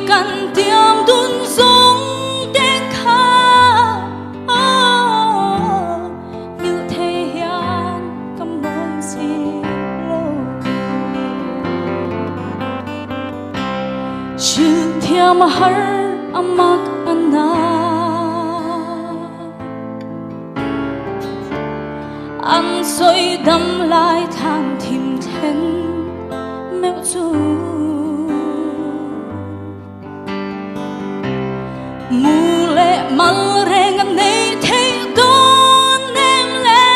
cần tiếng đun giống tiếng khát như thế hiện cầm môi gì lâu chữ thiam har amak ana anh rồi đâm lại than tìm thêm mèo du mù lệ mal reng anh này thấy con em lệ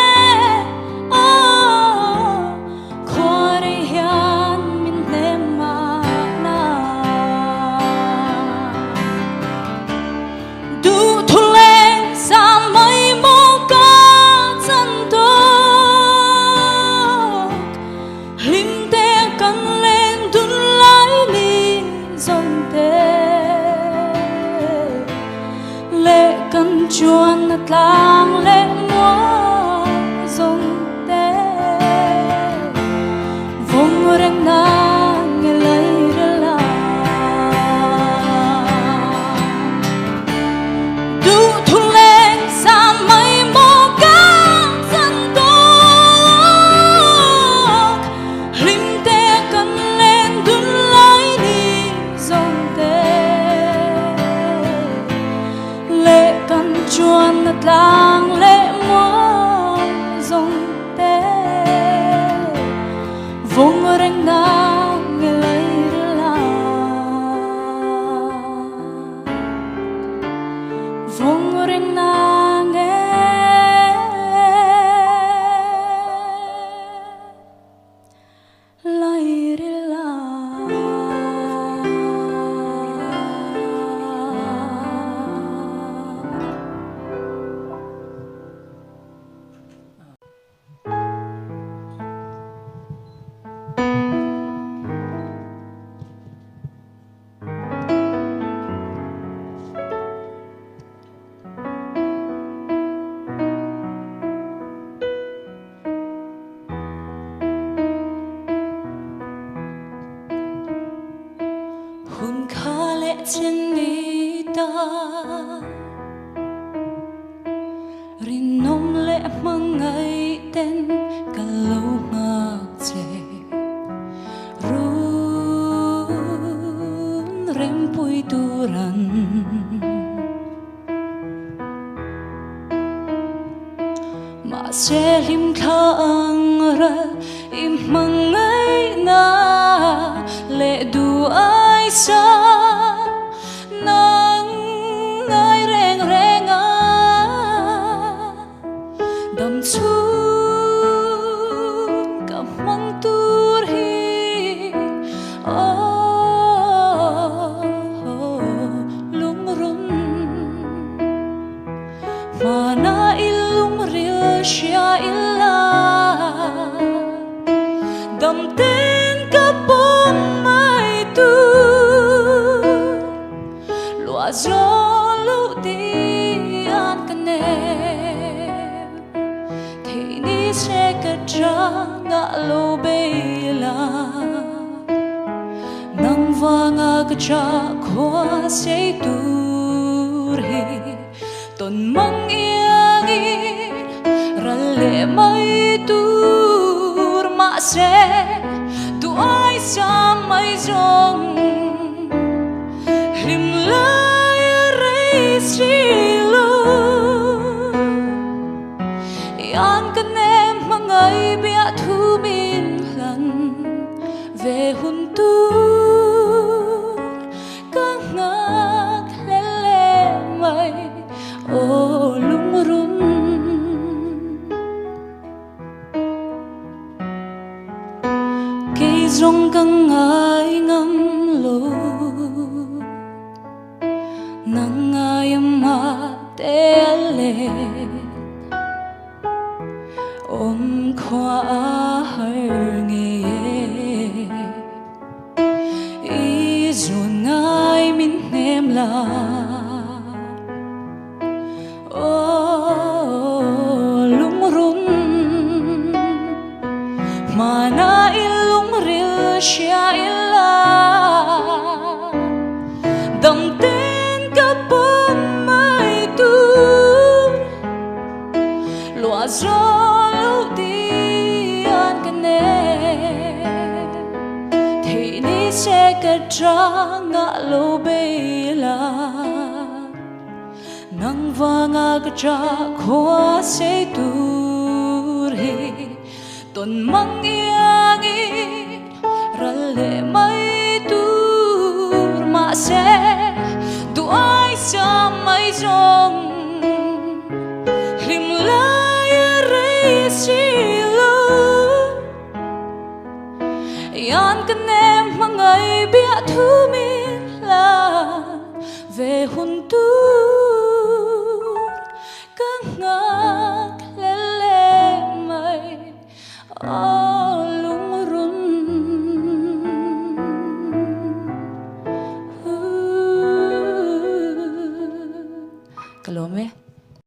qua đây hiền mình em mà na du thu lên xa mây mô ca chân tốt lim te cần lên đun lái đi dòng te lệ cần chuan nát lang lệ mua dòng te vong reng na nghe lời la du thu lên xa mây mô ca chân tốt lim te cần lên đun lái đi dòng te lệ cần chuan nát lang lệ mua dòng te vong reng na nghe lời la vong reng na nghe lời la hun kha lệ chân đi ta rin nom lệ mang ngày tên cả lâu ngạc chê run rem pui turan mà sẽ lim thang ra im mang ngày na lệ du ai sa nang ngai reng reng đam chu cả mang tur hi lung run mana ilung ria shia illa đam tên cả bom mai tu lúa gió lũ đi an căn nè thì ní sẽ cất ra ngã lô bê la nang vanga cất ra khoa sẽ tu ri ton mang iangi ra lệ mai tu mà sẽ tu ai xa mai rong lim lai rei silo an kan em mang ngày bia thu min lần về hun tu các ngạc lê lê mây ô lung run cây rong căng ai ngâm lô nang ai mà té lên ôm khoa hở nghe ý ruộng ai min em là lung run mà na ilung ril shia illa ka tranga lo bela nang vanga ka tra khwa se tur he ton mang yangi ralle mai tur ma se tu ai sa mai jong lim lai re si lo yan kan em mangai bia thu mi